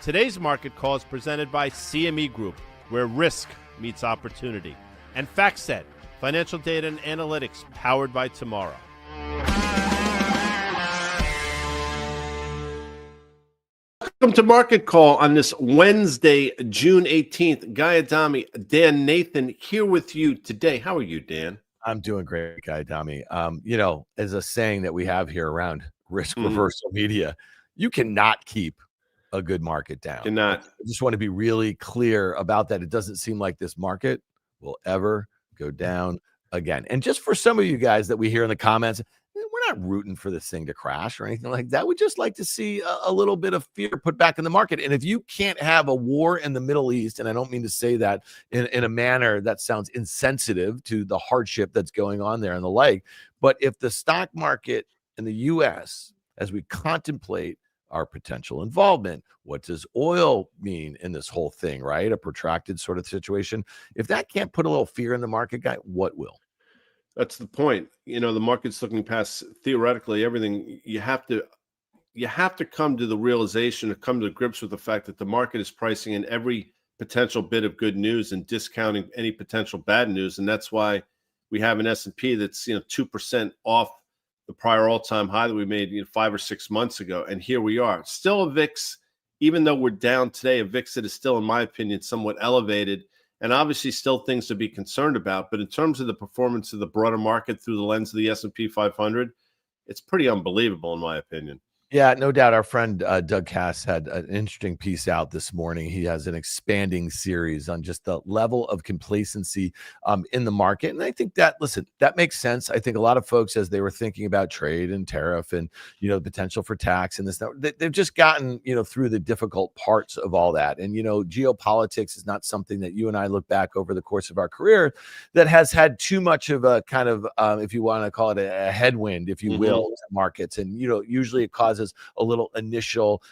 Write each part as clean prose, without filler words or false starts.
Today's market call is presented by CME Group, where risk meets opportunity, and FactSet, financial data and analytics powered by tomorrow. Welcome to Market Call on this Wednesday, June 18th. Guy Adami, Dan, Nathan here with you today. How are you, Dan? I'm doing great, Guy Adami. As a saying that we have here around risk reversal media, you cannot keep a good market down. Cannot. I just want to be really clear about that. It doesn't seem like this market will ever go down again. And just for some of you guys that we hear in the comments, we're not rooting for this thing to crash or anything like that. We just like to see a little bit of fear put back in the market. And if you can't have a war in the Middle East, and I don't mean to say that in a manner that sounds insensitive to the hardship that's going on there and the like, but if the stock market in the U.S., as we contemplate our potential involvement, what does oil mean in this whole thing, right? A protracted sort of situation. If that can't put a little fear in the market, Guy, what will? That's the point. You know, the market's looking past theoretically everything. You have to come to the realization, to come to grips with the fact that the market is pricing in every potential bit of good news and discounting any potential bad news. And that's why we have an S&P that's 2% off the prior all-time high that we made 5 or 6 months ago. And here we are. Still a VIX, even though we're down today, a VIX that is still, in my opinion, somewhat elevated. And obviously still things to be concerned about. But in terms of the performance of the broader market through the lens of the S&P 500, it's pretty unbelievable, in my opinion. Yeah, no doubt. Our friend Doug Cass had an interesting piece out this morning. He has an expanding series on just the level of complacency in the market. And I think that, listen, that makes sense. I think a lot of folks, as they were thinking about trade and tariff and, the potential for tax and this, they've just gotten, through the difficult parts of all that. And, geopolitics is not something that you and I look back over the course of our career that has had too much of a kind of, if you want to call it a headwind, if you will, to markets. And, usually it causes a little initial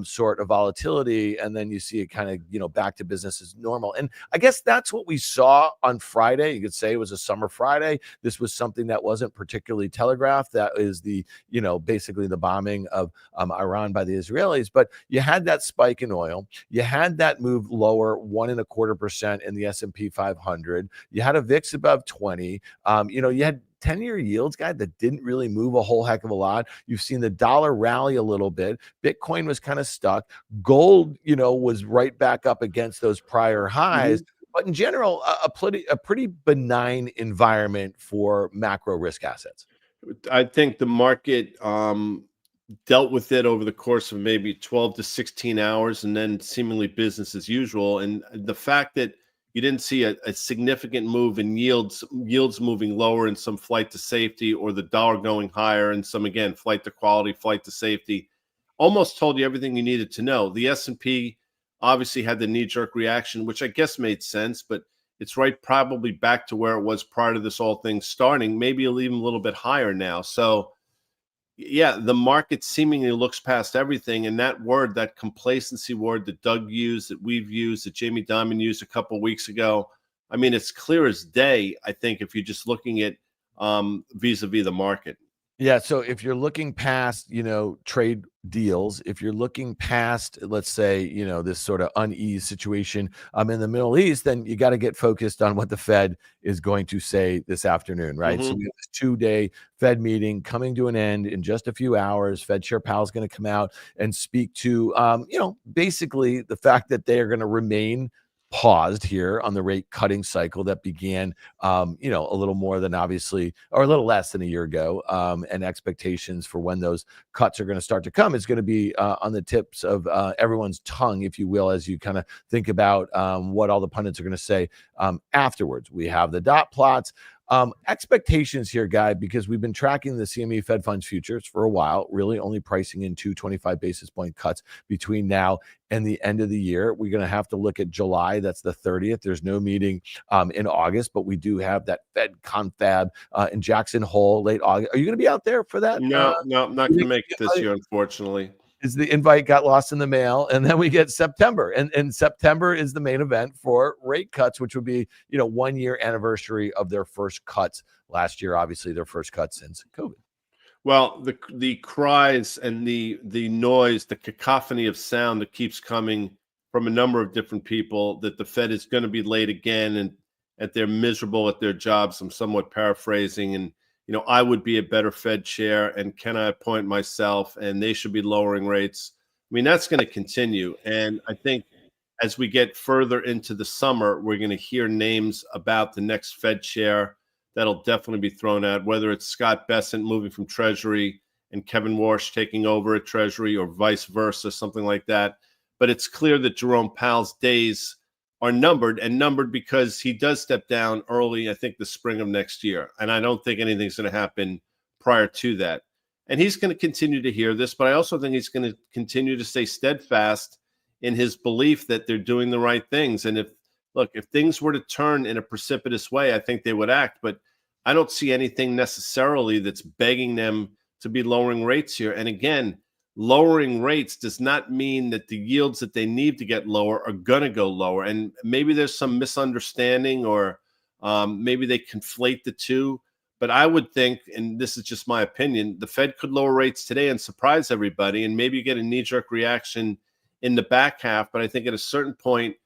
sort of volatility, and then you see it kind of back to business as normal. And I guess that's what we saw on Friday. You could say it was a summer Friday. This was something that wasn't particularly telegraphed. That is the basically the bombing of Iran by the Israelis. But you had that spike in oil. You had that move lower 1.25% in the S&P 500. You had a VIX above 20. You had 10-year yields, Guy, that didn't really move a whole heck of a lot. You've seen the dollar rally a little bit. Bitcoin was kind of stuck. Gold, was right back up against those prior highs. But in general, a pretty benign environment for macro risk assets. I think the market dealt with it over the course of maybe 12 to 16 hours and then seemingly business as usual. And the fact that you didn't see a significant move in yields moving lower and some flight to safety, or the dollar going higher and some, again, flight to quality, flight to safety, almost told you everything you needed to know. The S&P obviously had the knee-jerk reaction, which I guess made sense, but it's right probably back to where it was prior to this whole thing starting, maybe even a little bit higher now. So, yeah, the market seemingly looks past everything. And that word, that complacency word that Doug used, that we've used, that Jamie Dimon used a couple of weeks ago, I mean, it's clear as day, I think, if you're just looking at vis-a-vis the market. Yeah. So if you're looking past, trade deals, if you're looking past, let's say, this sort of unease situation in the Middle East, then you got to get focused on what the Fed is going to say this afternoon, right? So we have this 2-day Fed meeting coming to an end in just a few hours. Fed Chair Powell is going to come out and speak to, basically the fact that they are going to remain paused here on the rate cutting cycle that began, a little more than obviously, or a little less than a year ago. And expectations for when those cuts are going to start to come is going to be on the tips of everyone's tongue, if you will, as you kind of think about what all the pundits are going to say afterwards. We have the dot plots. Expectations here, Guy, because we've been tracking the CME Fed Funds futures for a while, really only pricing in 25 basis point cuts between now and the end of the year. We're going to have to look at July. That's the 30th. There's no meeting in August, but we do have that Fed confab in Jackson Hole late August. Are you going to be out there for that? No, I'm not going to make it this year, unfortunately. Is the invite got lost in the mail, and then we get September, and September is the main event for rate cuts, which would be 1 year anniversary of their first cuts last year. Obviously, their first cut since COVID. Well, the cries and the noise, the cacophony of sound that keeps coming from a number of different people that the Fed is going to be late again and that they're miserable at their jobs. I'm somewhat paraphrasing, and I would be a better Fed chair, and can I appoint myself? And they should be lowering rates. I mean, that's going to continue, and I think as we get further into the summer, we're going to hear names about the next Fed chair that'll definitely be thrown out, whether it's Scott Bessent moving from Treasury and Kevin Warsh taking over at Treasury or vice versa, something like that. But it's clear that Jerome Powell's days are numbered, and numbered because he does step down early, I think the spring of next year. And I don't think anything's going to happen prior to that. And he's going to continue to hear this, but I also think he's going to continue to stay steadfast in his belief that they're doing the right things. And if things were to turn in a precipitous way, I think they would act. But I don't see anything necessarily that's begging them to be lowering rates here. And again, lowering rates does not mean that the yields that they need to get lower are going to go lower. And maybe there's some misunderstanding, or maybe they conflate the two. But I would think, and this is just my opinion, the Fed could lower rates today and surprise everybody and maybe get a knee-jerk reaction in the back half. But I think at a certain point,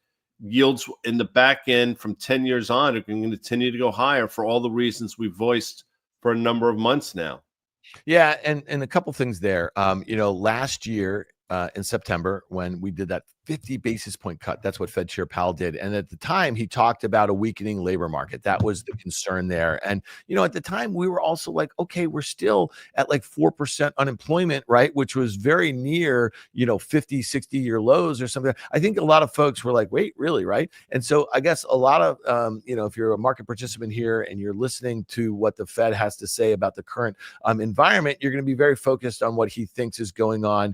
yields in the back end from 10 years on are going to continue to go higher for all the reasons we've voiced for a number of months now. Yeah, and a couple things there. Last year in September, when we did that 50 basis point cut, that's what Fed Chair Powell did. And at the time, he talked about a weakening labor market. That was the concern there. And, at the time, we were also like, okay, we're still at like 4% unemployment, right? Which was very near, 50, 60-year lows or something. I think a lot of folks were like, wait, really, right? And so I guess a lot of, if you're a market participant here and you're listening to what the Fed has to say about the current environment, you're going to be very focused on what he thinks is going on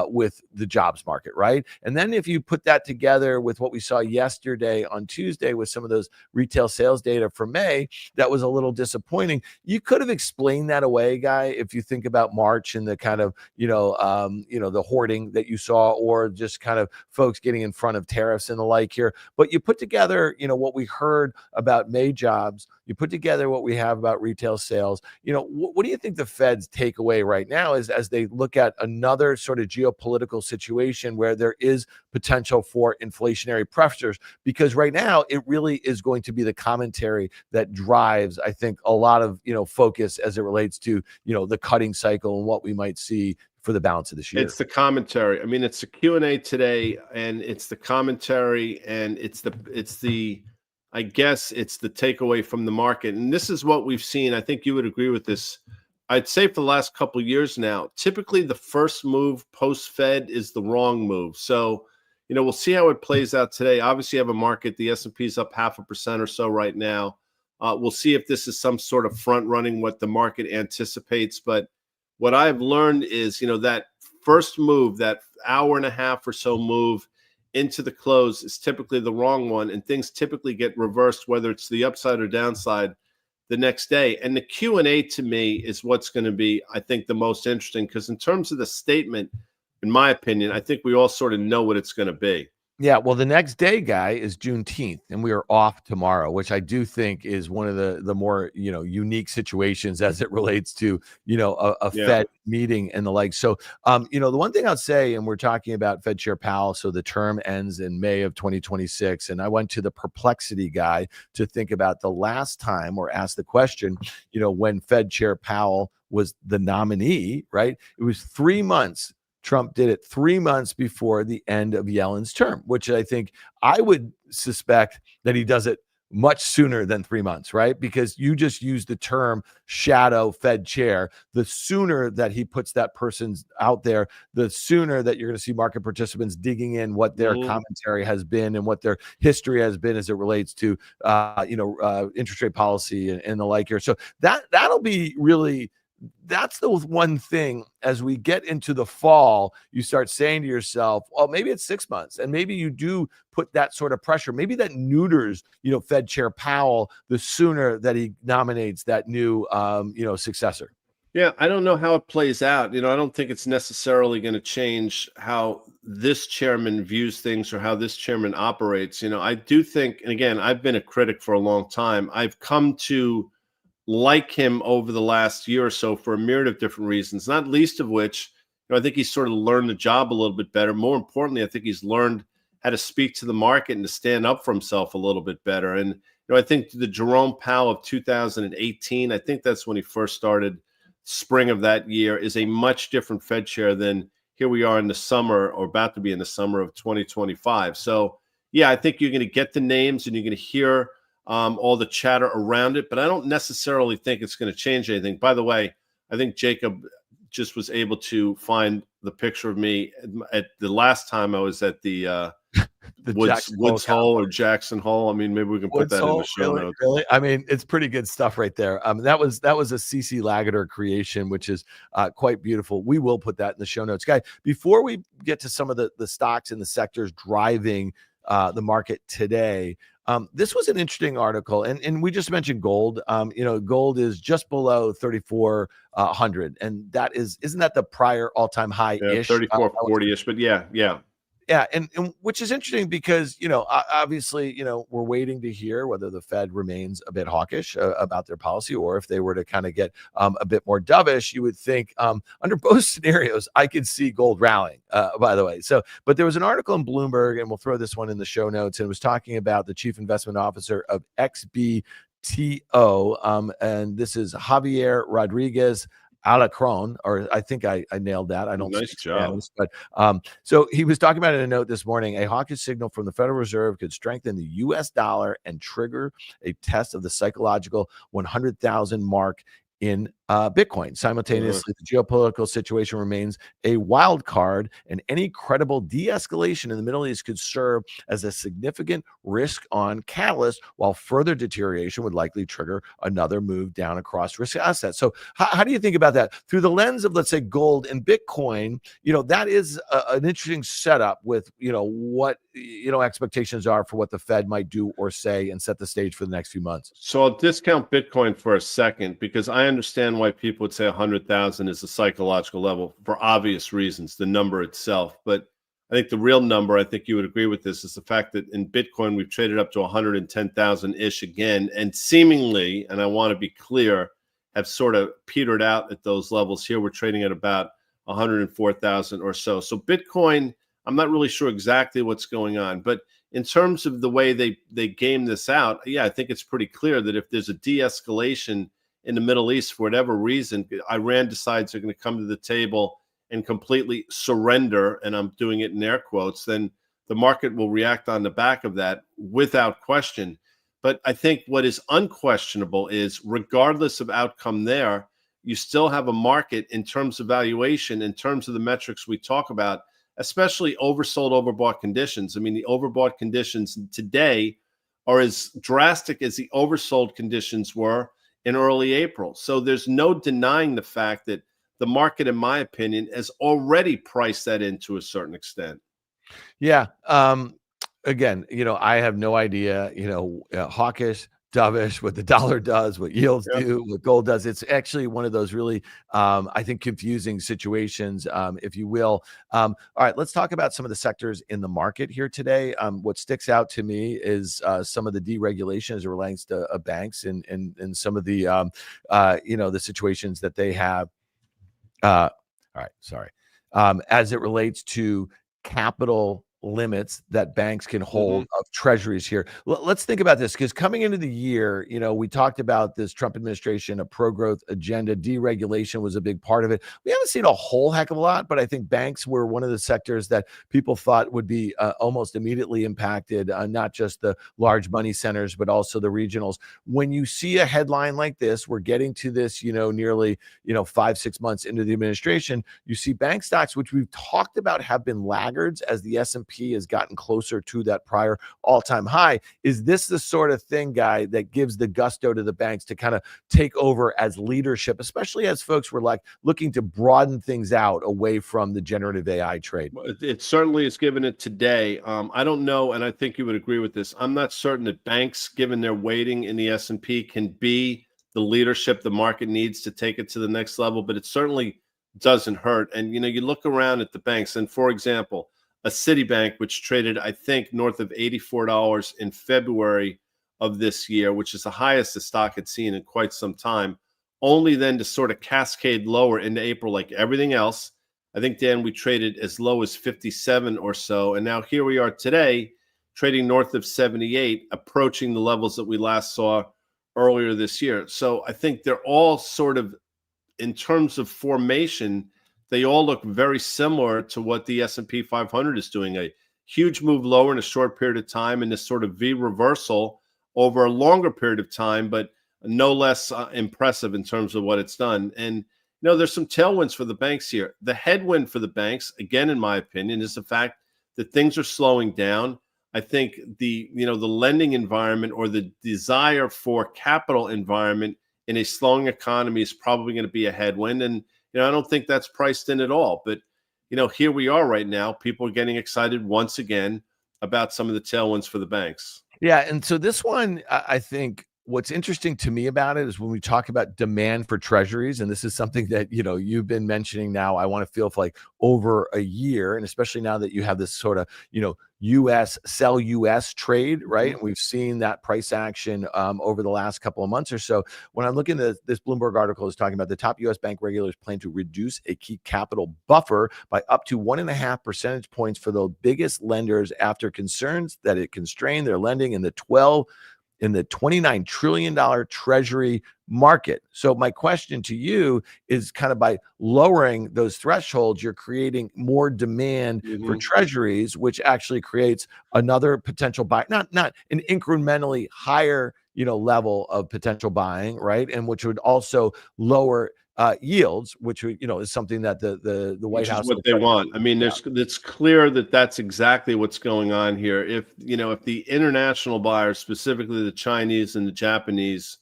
with the jobs market, right? And then if you put that together with what we saw yesterday on Tuesday with some of those retail sales data for May, that was a little disappointing. You could have explained that away, Guy, if you think about March and the kind of, the hoarding that you saw, or just kind of folks getting in front of tariffs and the like here. But you put together, what we heard about May jobs, you put together what we have about retail sales. What do you think the Fed's takeaway right now is as they look at another sort of geopolitical situation where there is potential for inflationary pressures? Because right now it really is going to be the commentary that drives, I think, a lot of, focus as it relates to, the cutting cycle and what we might see for the balance of this year. It's the commentary. I mean, it's the Q&A today, and it's the commentary, and I guess it's the takeaway from the market. And this is what we've seen. I think you would agree with this. I'd say for the last couple of years now, typically the first move post-Fed is the wrong move. So, we'll see how it plays out today. Obviously, you have a market. The S&P is up 0.5% or so right now. We'll see if this is some sort of front running what the market anticipates. But what I've learned is, that first move, that hour and a half or so move into the close is typically the wrong one. And things typically get reversed, whether it's the upside or downside the next day. And the Q&A to me is what's going to be, I think, the most interesting, because in terms of the statement, in my opinion, I think we all sort of know what it's going to be. Yeah, well, the next day, Guy, is Juneteenth, and we are off tomorrow, which I do think is one of the more unique situations as it relates to a Fed meeting and the like. So, the one thing I'll say, and we're talking about Fed Chair Powell, so the term ends in May of 2026, and I went to the Perplexity Guy to think about the last time, or ask the question, when Fed Chair Powell was the nominee, right? It was 3 months. Trump did it 3 months before the end of Yellen's term, which I think I would suspect that he does it much sooner than 3 months, right? Because you just use the term shadow Fed chair. The sooner that he puts that person out there, the sooner that you're going to see market participants digging in what their commentary has been and what their history has been as it relates to, interest rate policy and the like here. So that'll be really. That's the one thing as we get into the fall, you start saying to yourself, well, maybe it's 6 months, and maybe you do put that sort of pressure. Maybe that neuters, Fed Chair Powell the sooner that he nominates that new, successor. Yeah, I don't know how it plays out. I don't think it's necessarily going to change how this chairman views things or how this chairman operates. I do think, and again, I've been a critic for a long time. I've come to like him over the last year or so for a myriad of different reasons, not least of which, I think he's sort of learned the job a little bit better. More importantly, I think he's learned how to speak to the market and to stand up for himself a little bit better. And I think the Jerome Powell of 2018, I think that's when he first started, spring of that year, is a much different Fed chair than here we are in the summer, or about to be in the summer of 2025. So, yeah, I think you're going to get the names and you're going to hear all the chatter around it, but I don't necessarily think it's going to change anything. By the way, I think Jacob just was able to find the picture of me at the last time I was at the Woods Hole or Jackson Hole. I mean, maybe we can put that in the show notes. Really? I mean, it's pretty good stuff right there. That was a CC Lagater creation, which is quite beautiful. We will put that in the show notes, guys. Before we get to some of the stocks and the sectors driving the market today, this was an interesting article, and we just mentioned gold. Gold is just below 3,400, and that isn't that the prior all-time high ish? 3440-ish, but yeah. Yeah, and which is interesting because, obviously, we're waiting to hear whether the Fed remains a bit hawkish about their policy, or if they were to kind of get a bit more dovish. You would think under both scenarios, I could see gold rallying, by the way. But there was an article in Bloomberg, and we'll throw this one in the show notes, and it was talking about the chief investment officer of XBTO, and this is Javier Rodriguez Alacron, or I think I nailed that. I don't nice job. Spanish, but so he was talking about in a note this morning, a hawkish signal from the Federal Reserve could strengthen the US dollar and trigger a test of the psychological 100,000 mark in Bitcoin. Simultaneously, the geopolitical situation remains a wild card, and any credible de-escalation in the Middle East could serve as a significant risk-on catalyst, while further deterioration would likely trigger another move down across risk assets. So how do you think about that? Through the lens of, let's say, gold and Bitcoin, that is an interesting setup with, what, expectations are for what the Fed might do or say, and set the stage for the next few months. So I'll discount Bitcoin for a second, because I understand why people would say 100,000 is a psychological level for obvious reasons, the number itself. But I think the real number, I think you would agree with this, is the fact that in Bitcoin, we've traded up to 110,000-ish again, and seemingly, and I want to be clear, have sort of petered out at those levels. Here we're trading at about 104,000 or so. So Bitcoin, I'm not really sure exactly what's going on, but in terms of the way they game this out, yeah, I think it's pretty clear that if there's a de-escalation in the Middle East, for whatever reason, Iran decides they're going to come to the table and completely surrender, and I'm doing it in air quotes, then the market will react on the back of that without question. But I think what is unquestionable is, regardless of outcome there, you still have a market in terms of valuation, in terms of the metrics we talk about, especially oversold, overbought conditions. I mean, the overbought conditions today are as drastic as the oversold conditions were in early April. So there's no denying the fact that the market, in my opinion, has already priced that in to a certain extent. Yeah. Again, I have no idea, hawkish, dovish, what the dollar does, what yields do, what gold does. It's actually one of those really, I think, confusing situations, if you will. All right, let's talk about some of the sectors in the market here today. What sticks out to me is some of the deregulation as it relates to banks and some of the, the situations that they have. All right, sorry. As it relates to capital limits that banks can hold of treasuries here. Let's think about this, because coming into the year, we talked about this Trump administration, a pro-growth agenda. Deregulation was a big part of it. We haven't seen a whole heck of a lot, but I think banks were one of the sectors that people thought would be almost immediately impacted, not just the large money centers, but also the regionals. When you see a headline like this, we're getting to this, nearly, 5-6 months into the administration, you see bank stocks, which we've talked about have been laggards as the S&P has gotten closer to that prior all-time high. Is this the sort of thing, Guy, that gives the gusto to the banks to kind of take over as leadership, especially as folks were looking to broaden things out away from the generative AI trade? It certainly is given it today. I don't know, and I think you would agree with this. I'm not certain that banks, given their weighting in the S&P, can be the leadership the market needs to take it to the next level, but it certainly doesn't hurt. And, you look around at the banks, and for example, a Citibank, which traded, I think, north of $84 in February of this year, which is the highest the stock had seen in quite some time, only then to sort of cascade lower into April like everything else. I think, Dan, we traded as low as 57 or so. And now here we are today, trading north of 78, approaching the levels that we last saw earlier this year. So I think they're all sort of, in terms of formation, they all look very similar to what the S&P 500 is doing. A huge move lower in a short period of time, and this sort of V reversal over a longer period of time, but no less impressive in terms of what it's done. And there's some tailwinds for the banks here. The headwind for the banks, again, in my opinion, is the fact that things are slowing down. I think the lending environment, or the desire for capital environment in a slowing economy, is probably going to be a headwind. And I don't think that's priced in at all. But here we are right now. People are getting excited once again about some of the tailwinds for the banks. Yeah, and so this one, I think what's interesting to me about it is when we talk about demand for treasuries, and this is something that you've been mentioning now, I want to feel for like over a year, and especially now that you have this sort of US sell US trade, right? And we've seen that price action over the last couple of months or so. When I'm looking at this Bloomberg article is talking about the top US bank regulators plan to reduce a key capital buffer by up to 1.5 percentage points for the biggest lenders after concerns that it constrained their lending in the $29 trillion treasury market. So my question to you is kind of, by lowering those thresholds, you're creating more demand for treasuries, which actually creates another potential buy, not an incrementally higher, level of potential buying, right? And which would also lower yields, which is something that the White House is what they want. I mean, it's clear that that's exactly what's going on here. If the international buyers, specifically the Chinese and the Japanese,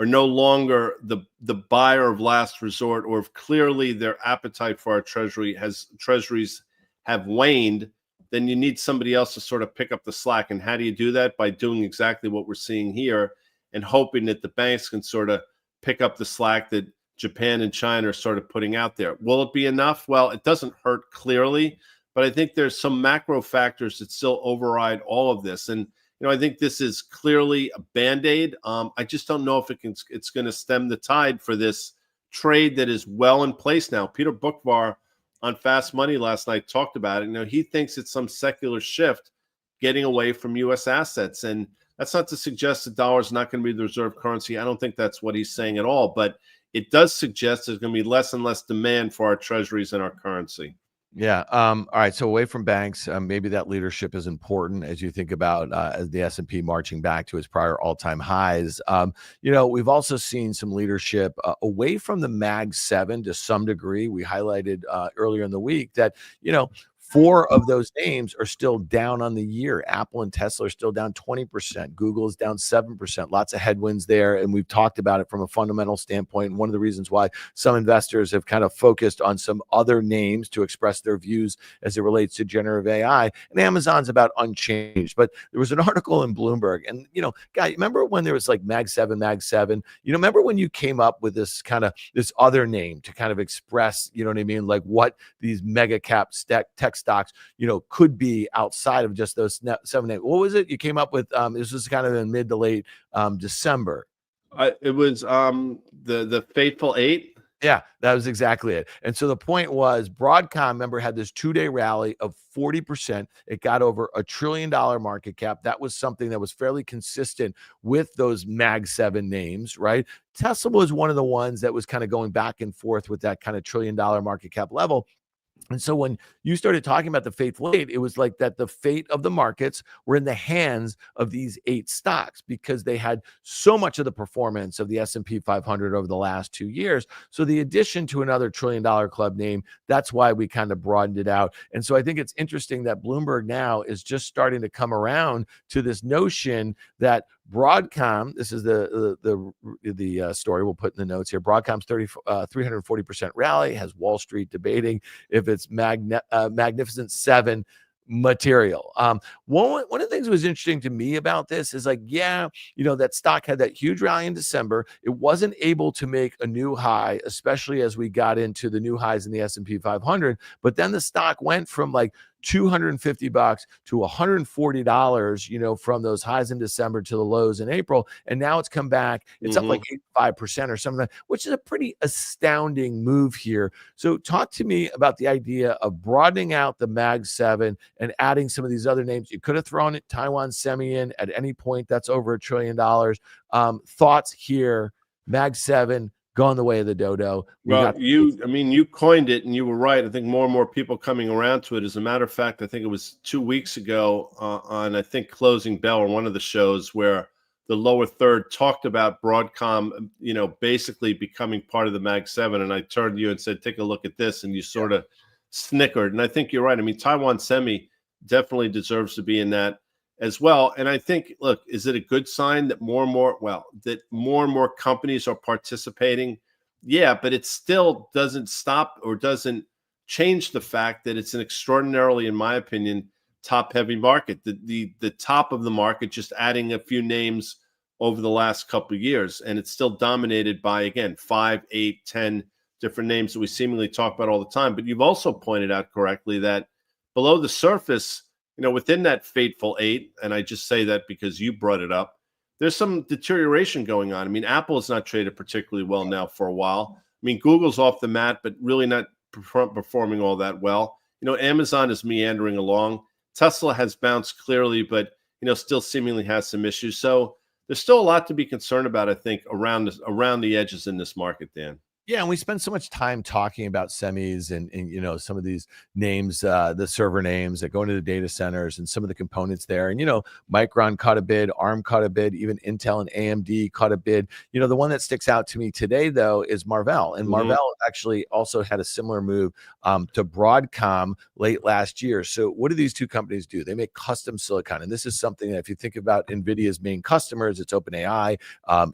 are no longer the buyer of last resort, or if clearly their appetite for our treasuries have waned, then you need somebody else to sort of pick up the slack. And how do you do that? By doing exactly what we're seeing here, and hoping that the banks can sort of pick up the slack that Japan and China are sort of putting out there. Will it be enough? Well, it doesn't hurt clearly, but I think there's some macro factors that still override all of this. And I think this is clearly a Band-Aid. I just don't know if it's going to stem the tide for this trade that is well in place now. Peter Boockvar on Fast Money last night talked about it. He thinks it's some secular shift getting away from U.S. assets. And that's not to suggest the dollar is not going to be the reserve currency. I don't think that's what he's saying at all. But it does suggest there's going to be less and less demand for our treasuries and our currency. Yeah. All right. So away from banks, maybe that leadership is important as you think about the S&P marching back to its prior all-time highs. We've also seen some leadership away from the Mag 7 to some degree. We highlighted earlier in the week that, 4 of those names are still down on the year. Apple and Tesla are still down 20%. Google is down 7%. Lots of headwinds there. And we've talked about it from a fundamental standpoint. And one of the reasons why some investors have kind of focused on some other names to express their views as it relates to generative AI. And Amazon's about unchanged. But there was an article in Bloomberg. And, Guy, remember when there was like Mag 7? Remember when you came up with this other name to kind of express, like what these mega cap tech stocks, could be outside of just those 7 8. What was it you came up with? This was kind of in mid to late December. It was the Fateful 8. Yeah, that was exactly it. And so the point was, Broadcom, remember, had this 2-day rally of 40%. It got over $1 trillion market cap. That was something that was fairly consistent with those Mag 7 names, right? Tesla was one of the ones that was kind of going back and forth with that kind of $1 trillion market cap level. And so when you started talking about the Fateful 8, it was like that the fate of the markets were in the hands of these 8 stocks because they had so much of the performance of the S&P 500 over the last 2 years. So the addition to another $1 trillion club name, that's why we kind of broadened it out. And so I think it's interesting that Bloomberg now is just starting to come around to this notion that Broadcom, this is the story we'll put in the notes here. Broadcom's 340% rally has Wall Street debating if it's Magnificent 7 material. One of the things that was interesting to me about this is that stock had that huge rally in December. It wasn't able to make a new high, especially as we got into the new highs in the S&P 500. But then the stock went from like $250 to $140, from those highs in December to the lows in April. And now it's come back. It's up like 85% or something, which is a pretty astounding move here. So talk to me about the idea of broadening out the Mag 7 and adding some of these other names. You could have thrown it Taiwan Semi in at any point. That's over $1 trillion. Thoughts here, Mag 7 going the way of the dodo. You coined it and you were right. I think more and more people coming around to it. As a matter of fact, I think it was 2 weeks ago on, I think, Closing Bell or one of the shows where the lower third talked about Broadcom, basically becoming part of the Mag 7. And I turned to you and said, take a look at this. And you sort of snickered. And I think you're right. I mean, Taiwan Semi definitely deserves to be in that as well. And I think, look, is it a good sign that more and more companies are participating? Yeah, but it still doesn't stop or doesn't change the fact that it's an extraordinarily, in my opinion, top-heavy market. The top of the market, just adding a few names over the last couple of years, and it's still dominated by, again, 5, 8, 10 different names that we seemingly talk about all the time. But you've also pointed out correctly that below the surface, within that fateful 8, and I just say that because you brought it up, there's some deterioration going on. I mean, Apple is not traded particularly well now for a while. I mean, Google's off the mat, but really not performing all that well. Amazon is meandering along. Tesla has bounced clearly, but, still seemingly has some issues. So there's still a lot to be concerned about, I think, around the edges in this market, Dan. Yeah, and we spend so much time talking about semis and some of these names, the server names that go into the data centers and some of the components there. And Micron caught a bid, ARM caught a bid, even Intel and AMD caught a bid. The one that sticks out to me today though is Marvell, and Marvell actually also had a similar move to Broadcom late last year. So what do these two companies do? They make custom silicon, and this is something that if you think about NVIDIA's main customers, it's OpenAI,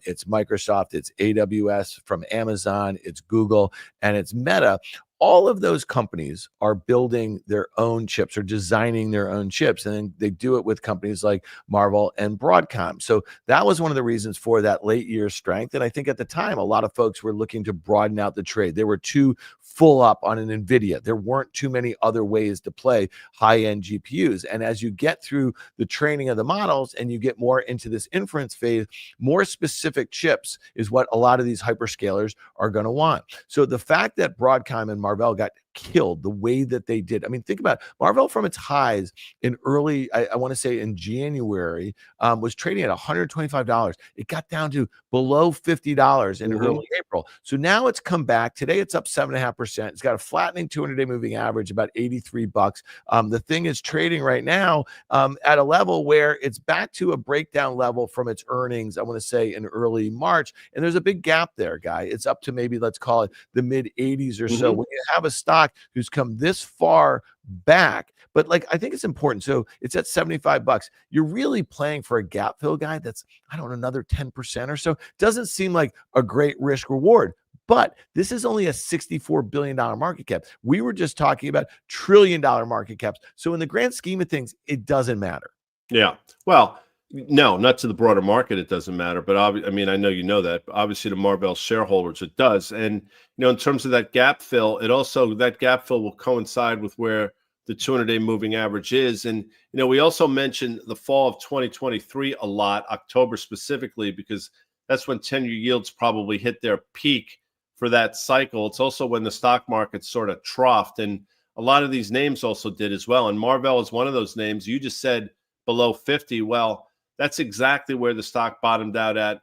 it's Microsoft, it's AWS from Amazon, it's Google, and it's Meta. All of those companies are building their own chips or designing their own chips, and then they do it with companies like Marvell and Broadcom. So that was one of the reasons for that late year strength. And I think at the time, a lot of folks were looking to broaden out the trade. They were too full up on an NVIDIA. There weren't too many other ways to play high-end GPUs. And as you get through the training of the models and you get more into this inference phase, more specific chips is what a lot of these hyperscalers are going to want. So the fact that Broadcom and Marvell got killed the way that they did. I mean, think about it. Marvell from its highs in early, I want to say in January, was trading at $125. It got down to below $50 in early April. So now it's come back. Today it's up 7.5%. It's got a flattening 200-day moving average, about $83. The thing is trading right now at a level where it's back to a breakdown level from its earnings, I want to say in early March. And there's a big gap there, Guy. It's up to maybe, let's call it the mid 80s or so. When you have a stock who's come this far back, but I think it's important. So it's at $75. You're really playing for a gap fill, Guy. That's, I don't know, another 10% or so. Doesn't seem like a great risk reward. But this is only a $64 billion market cap. We were just talking about $1 trillion market caps. So in the grand scheme of things, it doesn't matter. Yeah. Well, no, not to the broader market. It doesn't matter. But I know you know that. But obviously, to Marvell shareholders, it does. And in terms of that gap fill, that gap fill will coincide with where the 200-day moving average is. And we also mentioned the fall of 2023 a lot, October specifically, because that's when 10-year yields probably hit their peak for that cycle. It's also when the stock market sort of troughed, and a lot of these names also did as well. And Marvell is one of those names. You just said below 50. Well, that's exactly where the stock bottomed out at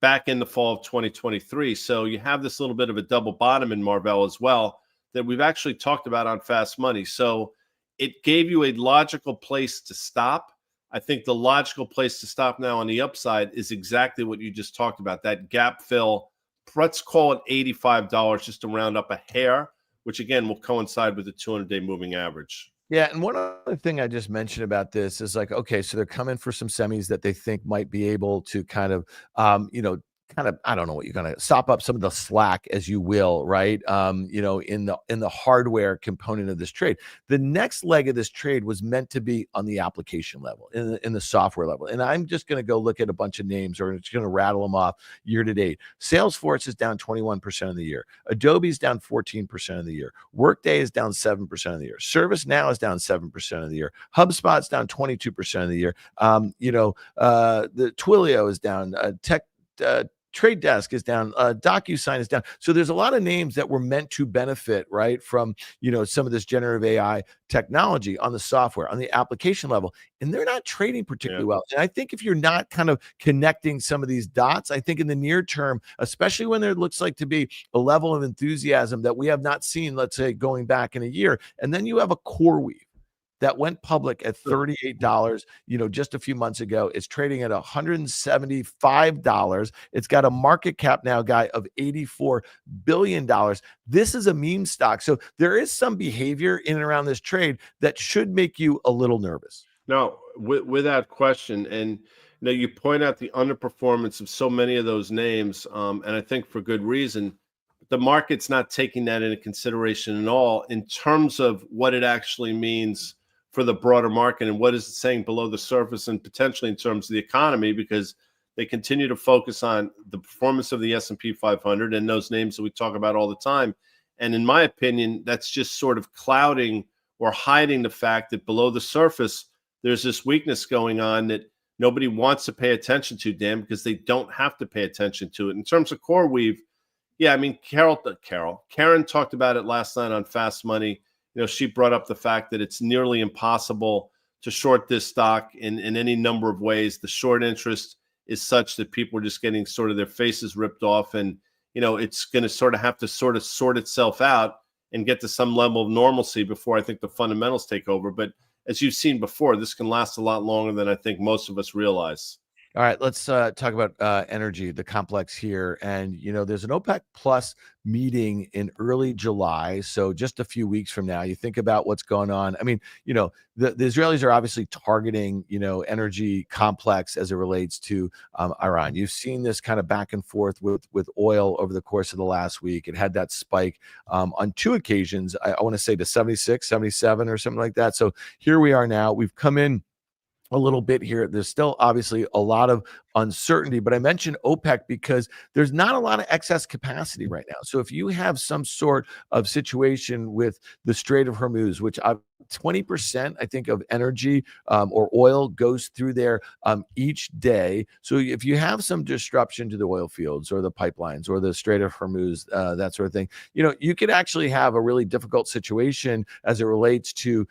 back in the fall of 2023. So you have this little bit of a double bottom in Marvell as well that we've actually talked about on Fast Money. So it gave you a logical place to stop. I think the logical place to stop now on the upside is exactly what you just talked about, that gap fill. Let's call it $85 just to round up a hair, which again will coincide with the 200-day moving average. Yeah, and one other thing I just mentioned about this is okay, so they're coming for some semis that they think might be able to kind of, kind of, I don't know what you're going to sop up some of the slack, as you will, right? In the hardware component of this trade. The next leg of this trade was meant to be on the application level, in the software level. And I'm just going to go look at a bunch of names, or it's going to rattle them off year to date. Salesforce is down 21% of the year. Adobe's down 14% of the year. Workday is down 7% of the year. ServiceNow is down 7% of the year. HubSpot's down 22% of the year. The Twilio is down. Trade Desk is down, DocuSign is down. So there's a lot of names that were meant to benefit, right, from some of this generative AI technology on the software, on the application level, and they're not trading particularly well. And I think if you're not kind of connecting some of these dots, I think in the near term, especially when there looks like to be a level of enthusiasm that we have not seen, let's say, going back in a year, and then you have a CoreWeave that went public at $38, just a few months ago. It's trading at $175. It's got a market cap now, Guy, of $84 billion. This is a meme stock. So there is some behavior in and around this trade that should make you a little nervous. No, without question. And you point out the underperformance of so many of those names, and I think for good reason. The market's not taking that into consideration at all in terms of what it actually means for the broader market and what is it saying below the surface, and potentially in terms of the economy, because they continue to focus on the performance of the S&P 500 and those names that we talk about all the time. And in my opinion, that's just sort of clouding or hiding the fact that below the surface, there's this weakness going on that nobody wants to pay attention to, Dan, because they don't have to pay attention to it. In terms of CoreWeave, yeah, I mean, Karen talked about it last night on Fast Money. She brought up the fact that it's nearly impossible to short this stock in any number of ways. The short interest is such that people are just getting sort of their faces ripped off, and it's going to sort of have to sort itself out and get to some level of normalcy before I think the fundamentals take over. But as you've seen before, this can last a lot longer than I think most of us realize. All right, let's talk about energy, the complex here. And, there's an OPEC plus meeting in early July. So just a few weeks from now, you think about what's going on. I mean, the Israelis are obviously targeting, energy complex as it relates to Iran. You've seen this kind of back and forth with oil over the course of the last week. It had that spike on two occasions, I want to say to 76, 77 or something like that. So here we are now. We've come in a little bit here. There's still obviously a lot of uncertainty, but I mentioned OPEC because there's not a lot of excess capacity right now. So if you have some sort of situation with the Strait of Hormuz, which 20%, I think, of energy or oil goes through there each day. So if you have some disruption to the oil fields or the pipelines or the Strait of Hormuz, that sort of thing, you could actually have a really difficult situation as it relates to,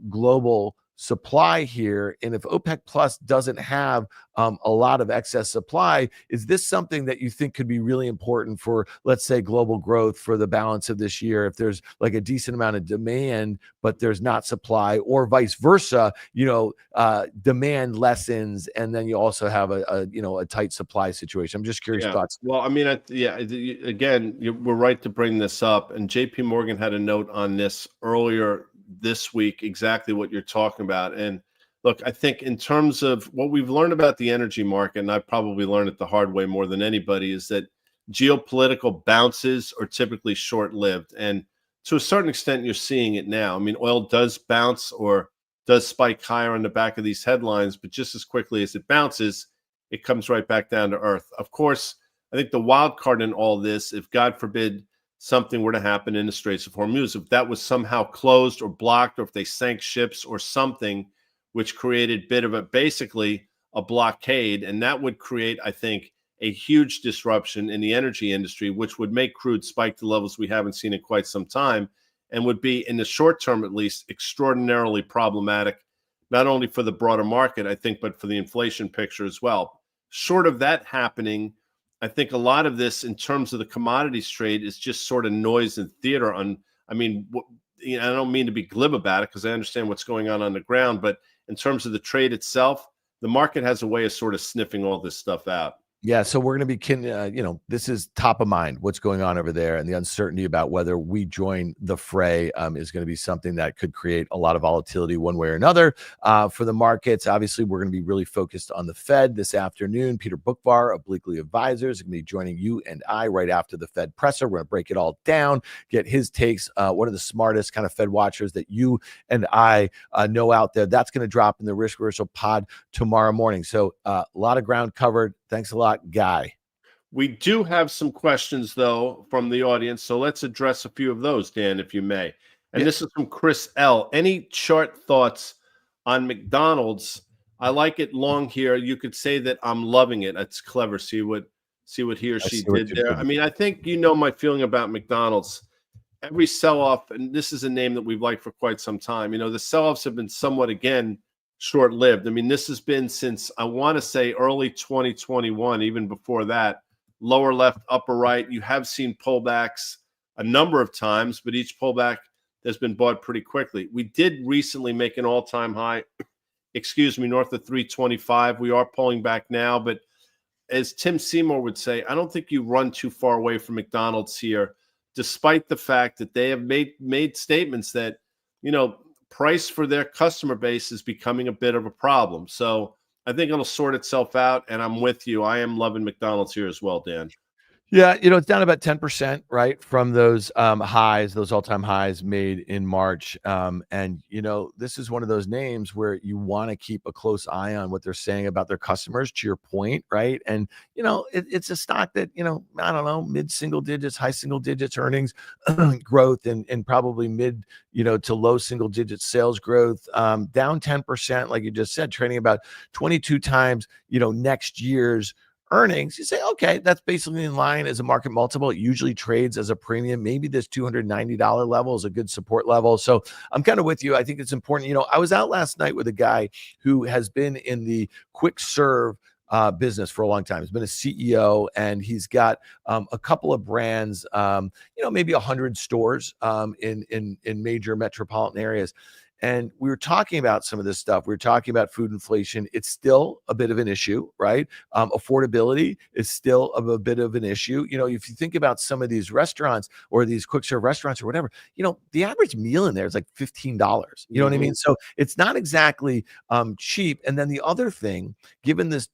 global supply here. And if OPEC Plus doesn't have a lot of excess supply, is this something that you think could be really important for, let's say, global growth for the balance of this year? If there's like a decent amount of demand, but there's not supply, or vice versa, demand lessens, and then you also have a tight supply situation. I'm just curious thoughts. Well, I mean, again, we're right to bring this up. And JP Morgan had a note on this earlier this week, exactly what you're talking about. And look, I think in terms of what we've learned about the energy market, and I probably learned it the hard way more than anybody, is that geopolitical bounces are typically short-lived. And to a certain extent, you're seeing it now. I mean, oil does bounce or does spike higher on the back of these headlines, but just as quickly as it bounces, it comes right back down to earth. Of course, I think the wild card in all this, if God forbid something were to happen in the Straits of Hormuz, if that was somehow closed or blocked, or if they sank ships or something, which created basically a blockade, and that would create, I think, a huge disruption in the energy industry, which would make crude spike to levels we haven't seen in quite some time, and would be, in the short term at least, extraordinarily problematic, not only for the broader market, I think, but for the inflation picture as well. Short of that happening, I think a lot of this in terms of the commodities trade is just sort of noise and theater. I don't mean to be glib about it, because I understand what's going on the ground, but in terms of the trade itself, the market has a way of sort of sniffing all this stuff out. Yeah, so we're going to be, this is top of mind, what's going on over there, and the uncertainty about whether we join the fray is going to be something that could create a lot of volatility one way or another for the markets. Obviously, we're going to be really focused on the Fed this afternoon. Peter Bookvar of Bleakley Advisors is going to be joining you and I right after the Fed presser. We're going to break it all down, get his takes. One of the smartest kind of Fed watchers that you and I know out there. That's going to drop in the Risk Reversal pod tomorrow morning. So a lot of ground covered. Thanks a lot, Guy. We do have some questions, though, from the audience. So let's address a few of those, Dan, if you may. And this is from Chris L. Any chart thoughts on McDonald's? I like it long here. You could say that I'm loving it. That's clever. See what he or she did there. I mean, I think you know my feeling about McDonald's. Every sell-off, and this is a name that we've liked for quite some time. The sell-offs have been somewhat, again, short-lived. I mean, this has been since, I want to say, early 2021, even before that. Lower left, upper right. You have seen pullbacks a number of times, but each pullback has been bought pretty quickly. We did recently make an all-time high, north of 325. We are pulling back now, but as Tim Seymour would say, I don't think you run too far away from McDonald's here, despite the fact that they have made statements that, price for their customer base is becoming a bit of a problem. So I think it'll sort itself out, and I'm with you. I am loving McDonald's here as well, Dan. Yeah, it's down about 10%, right, from those highs, those all-time highs made in March. And, this is one of those names where you want to keep a close eye on what they're saying about their customers, to your point, right? And, it's a stock that, I don't know, mid-single digits, high single digits earnings growth and probably mid, to low single digit sales growth, down 10%, like you just said, trading about 22 times, next year's earnings. You say, okay, that's basically in line as a market multiple. It usually trades as a premium. Maybe this $290 level is a good support level. So I'm kind of with you. I think it's important. I was out last night with a guy who has been in the quick serve business for a long time. He's been a CEO, and he's got a couple of brands, maybe 100 stores in major metropolitan areas. And we were talking about some of this stuff. We were talking about food inflation. It's still a bit of an issue, right? Affordability is still a bit of an issue. If you think about some of these restaurants or these quick serve restaurants or whatever, the average meal in there is like $15. You know what I mean? So it's not exactly cheap. And then the other thing, given this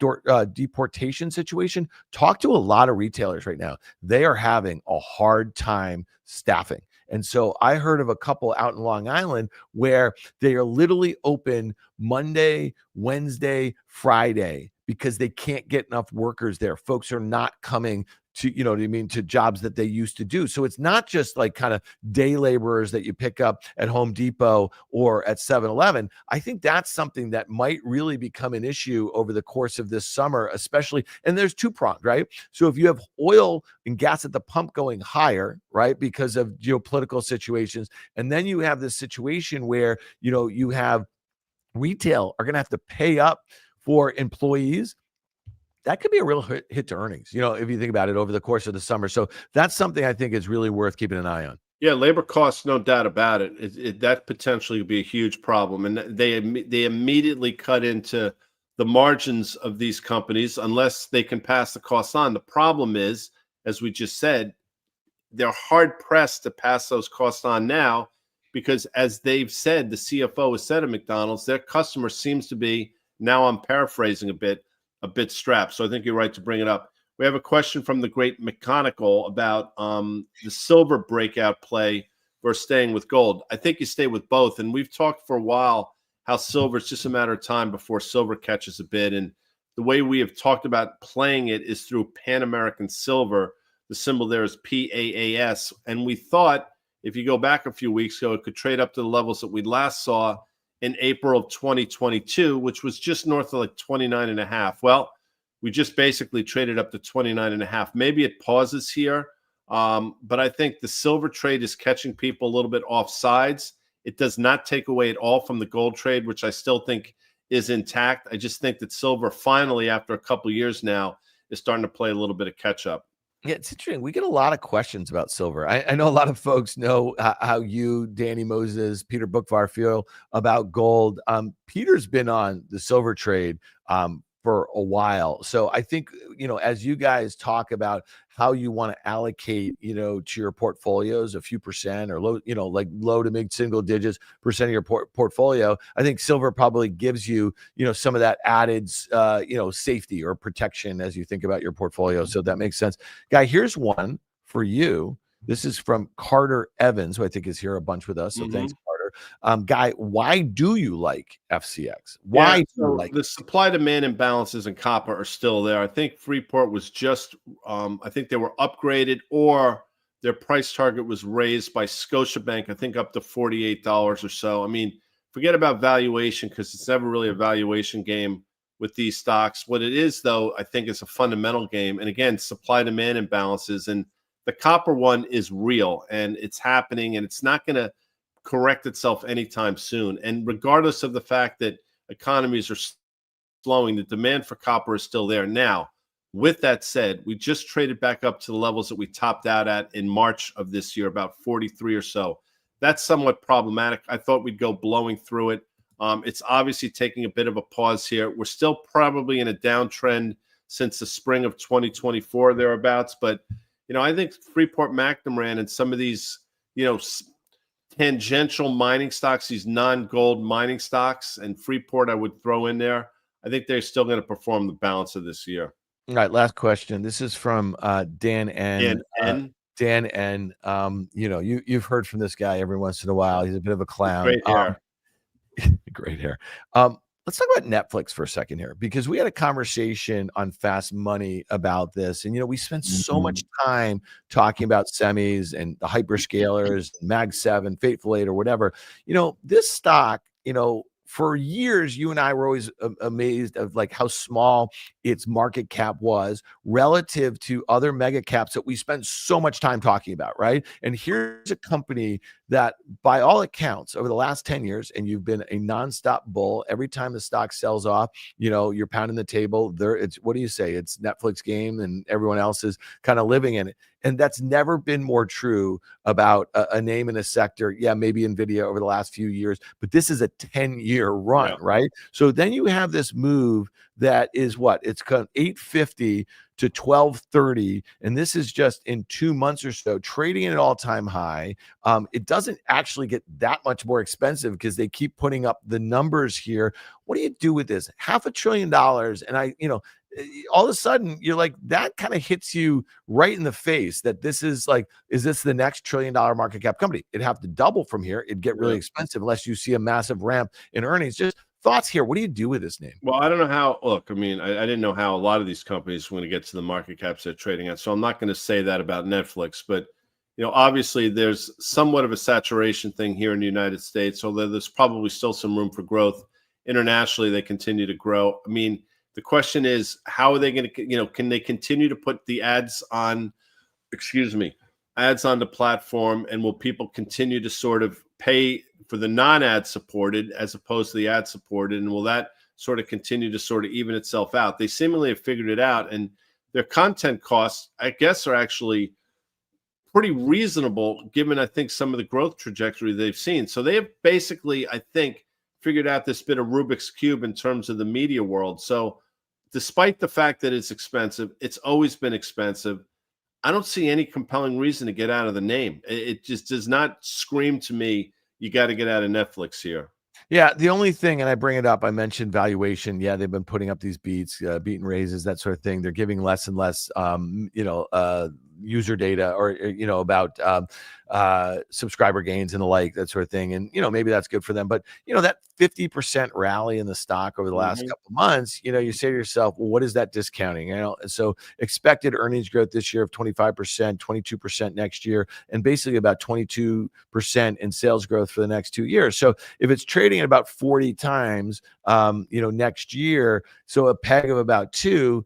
deportation situation, talk to a lot of retailers right now. They are having a hard time staffing. And so I heard of a couple out in Long Island where they are literally open Monday, Wednesday, Friday because they can't get enough workers there. Folks are not coming to, to jobs that they used to do. So it's not just like kind of day laborers that you pick up at Home Depot or at 7-Eleven. I think that's something that might really become an issue over the course of this summer, especially. And there's two-pronged, right? So if you have oil and gas at the pump going higher, right, because of geopolitical situations, and then you have this situation where, you have retail are going to have to pay up for employees, that could be a real hit to earnings, if you think about it over the course of the summer. So that's something I think is really worth keeping an eye on. Yeah, labor costs, no doubt about it. That potentially would be a huge problem. And they immediately cut into the margins of these companies unless they can pass the costs on. The problem is, as we just said, they're hard-pressed to pass those costs on now because, as they've said, the CFO has said at McDonald's, their customer seems to be, now I'm paraphrasing a bit strapped. So I think you're right to bring it up. We have a question from the great Mechanical about the silver breakout play versus staying with gold. I think you stay with both. And we've talked for a while how silver is just a matter of time before silver catches a bid. And the way we have talked about playing it is through Pan American Silver. The symbol there is PAAS. And we thought, if you go back a few weeks ago, it could trade up to the levels that we last saw in April of 2022, which was just north of like 29.5. Well, we just basically traded up to 29.5. Maybe it pauses here, but I think the silver trade is catching people a little bit off sides. It does not take away at all from the gold trade, which I still think is intact. I just think that silver finally, after a couple of years now, is starting to play a little bit of catch up. Yeah, it's interesting. We get a lot of questions about silver. I know a lot of folks know how you, Danny Moses, Peter Bookvar feel about gold. Peter's been on the silver trade for a while. So I think, as you guys talk about how you want to allocate, to your portfolios, a few percent or low, like low to mid single digits percent of your portfolio, I think silver probably gives you, some of that added, safety or protection as you think about your portfolio. So that makes sense. Guy, here's one for you. This is from Carter Evans, who I think is here a bunch with us. So thanks, Carter. Guy, why do you like FCX? Why do you like the supply demand imbalances in copper are still there? I think Freeport was just, I think they were upgraded, or their price target was raised by Scotiabank, I think up to $48 or so. I mean, forget about valuation, because it's never really a valuation game with these stocks. What it is, though, I think is a fundamental game. And again, supply demand imbalances. And the copper one is real, and it's happening, and it's not going to correct itself anytime soon. And regardless of the fact that economies are slowing, the demand for copper is still there. Now, with that said, we just traded back up to the levels that we topped out at in March of this year, about 43 or so. That's somewhat problematic. I thought we'd go blowing through it. It's obviously taking a bit of a pause here. We're still probably in a downtrend since the spring of 2024, thereabouts. But I think Freeport-McMoRan and some of these, tangential mining stocks, these non-gold mining stocks, and Freeport I would throw in there, I think they're still going to perform the balance of this year. All right, last question. This is from Dan N. Dan N. You've heard from this guy every once in a while. He's a bit of a clown. Great hair. Great hair. Let's talk about Netflix for a second here, because we had a conversation on Fast Money about this. And, we spent so much time talking about semis and the hyperscalers, Mag 7, Fateful 8, or whatever. This stock, for years, you and I were always amazed of like how small its market cap was relative to other mega caps that we spent so much time talking about, right? And here's a company that, by all accounts, over the last 10 years, and you've been a nonstop bull. Every time the stock sells off, you're pounding the table. It's, what do you say? It's Netflix game, and everyone else is kind of living in it. And that's never been more true about a name in a sector. Yeah, maybe NVIDIA over the last few years, but this is a 10-year run, right? So then you have this move that is what? It's kind of 850 to 1230, and this is just in 2 months or so trading at an all-time high. It doesn't actually get that much more expensive because they keep putting up the numbers here. What do you do with this? $500 billion, and all of a sudden you're like, that kind of hits you right in the face that this is like, is this the next $1 trillion market cap company? It'd have to double from here. It'd get really expensive unless you see a massive ramp in earnings. Just thoughts here. What do you do with this name? Well, I don't know how. Look, I mean, I didn't know how a lot of these companies were going to get to the market caps they're trading at. So I'm not going to say that about Netflix. But, obviously there's somewhat of a saturation thing here in the United States, although there's probably still some room for growth. Internationally, they continue to grow. I mean, the question is, how are they going to, can they continue to put the ads on the platform, and will people continue to sort of pay for the non-ad supported as opposed to the ad supported? And will that sort of continue to sort of even itself out? They seemingly have figured it out, and their content costs, I guess, are actually pretty reasonable given, I think, some of the growth trajectory they've seen. So they have basically, I think, figured out this bit of Rubik's Cube in terms of the media world. So despite the fact that it's expensive, it's always been expensive. I don't see any compelling reason to get out of the name. It just does not scream to me, you got to get out of Netflix here. Yeah, the only thing, and I bring it up, I mentioned valuation. Yeah, they've been putting up these beat and raises, that sort of thing. They're giving less and less, user data, or about subscriber gains and the like, that sort of thing. And maybe that's good for them. But that 50% rally in the stock over the last couple of months, you say to yourself, well, what is that discounting? And so expected earnings growth this year of 25%, 22% next year, and basically about 22% in sales growth for the next 2 years. So if it's trading at about 40 times, next year, so a peg of about 2,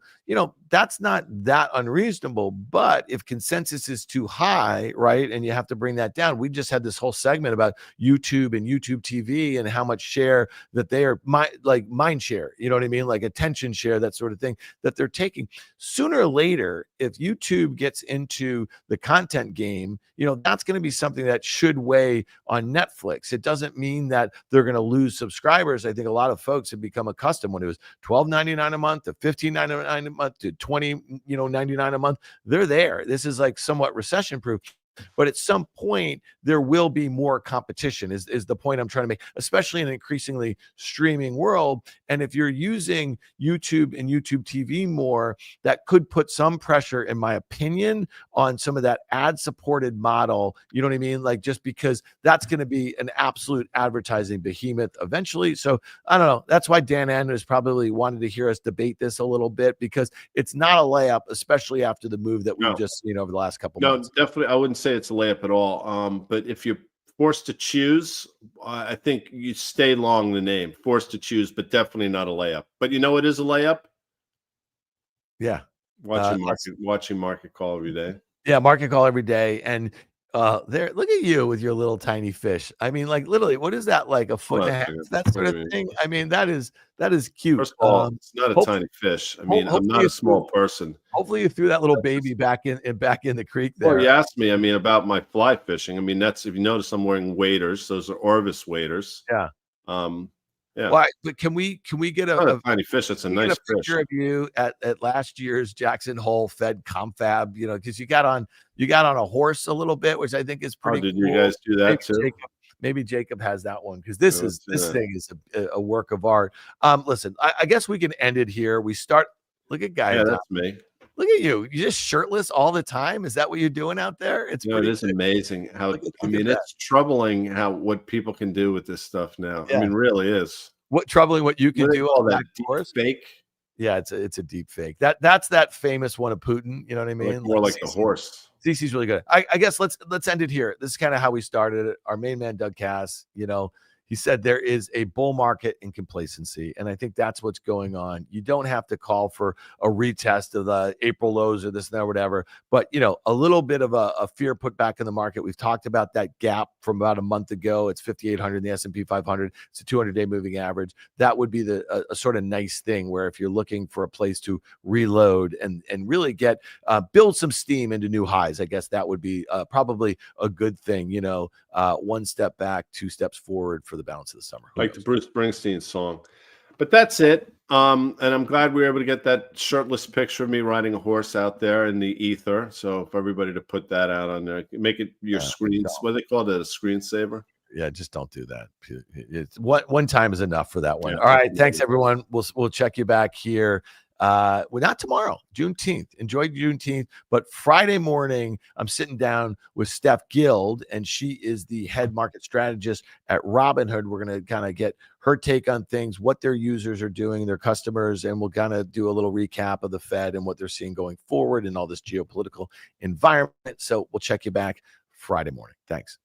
that's not that unreasonable. But if consensus is too high, right, and you have to bring that down. We just had this whole segment about YouTube and YouTube TV and how much share that they are mind share, you know what I mean? Like attention share, that sort of thing that they're taking. Sooner or later, if YouTube gets into the content game, that's going to be something that should weigh on Netflix. It doesn't mean that they're going to lose subscribers. I think a lot of folks have become accustomed when it was $12.99 a month to $15.99 a month to $20.99 a month. They're there. This is like somewhat recession proof. But at some point, there will be more competition, is the point I'm trying to make, especially in an increasingly streaming world. And if you're using YouTube and YouTube TV more, that could put some pressure, in my opinion, on some of that ad-supported model. You know what I mean? Like, just because that's going to be an absolute advertising behemoth eventually. So I don't know. That's why Dan Anders probably wanted to hear us debate this a little bit, because it's not a layup, especially after the move that we've just seen over the last couple months. No, definitely. I wouldn't say it's a layup at all. But if you're forced to choose, I think you stay long the name. Forced to choose, but definitely not a layup. But it is a layup. Yeah, watching market call every day. Yeah, market call every day, and there. Look at you with your little tiny fish. I mean, like literally, what is that? Like a foot and a half? That sort of thing. I mean, that is cute. First of all, it's not a tiny fish. I mean, I'm not a small person. Hopefully, you threw that little baby back in the creek there. Well, you asked me. I mean, about my fly fishing. I mean, that's, if you notice, I'm wearing waders. Those are Orvis waders. Yeah. Yeah. Why? But can we get a tiny fish? That's a nice picture fish of you at last year's Jackson Hole Fed Confab? Because you got on a horse a little bit, which I think is pretty. Did cool. You guys do that too? Maybe Jacob has that one, because this thing is a work of art. Listen, I guess we can end it here. We start. Look at Guy. Yeah, that's me. Look at you. You just shirtless all the time. Is that what you're doing out there? It is amazing how, it's troubling what people can do with this stuff now. Yeah. I mean, really is. Troubling what you can do. All that deep fake. Yeah, it's a deep fake. That's that famous one of Putin. You know what I mean? More like the horse. CC's really good. I guess let's end it here. This is kind of how we started it. Our main man, Doug Cass, he said there is a bull market in complacency, and I think that's what's going on. You don't have to call for a retest of the April lows or this and that or whatever, but a little bit of a fear put back in the market. We've talked about that gap from about a month ago. It's 5,800 in the S&P 500. It's a 200-day moving average. That would be a sort of nice thing, where if you're looking for a place to reload and really get build some steam into new highs, I guess that would be probably a good thing. One step back, two steps forward for the balance of the summer. Like the Bruce Springsteen song. But that's it. And I'm glad we were able to get that shirtless picture of me riding a horse out there in the ether. So for everybody to put that out on there, make it your screen. What do they call it? A screensaver? Yeah, just don't do that. It's one time is enough for that one. Yeah. All right. Thanks, everyone. We'll check you back here. Well, not tomorrow, Juneteenth. Enjoy Juneteenth. But Friday morning, I'm sitting down with Steph Guild, and she is the head market strategist at Robinhood. We're going to kind of get her take on things, what their users are doing, their customers, and we'll kind of do a little recap of the Fed and what they're seeing going forward in all this geopolitical environment. So we'll check you back Friday morning. Thanks.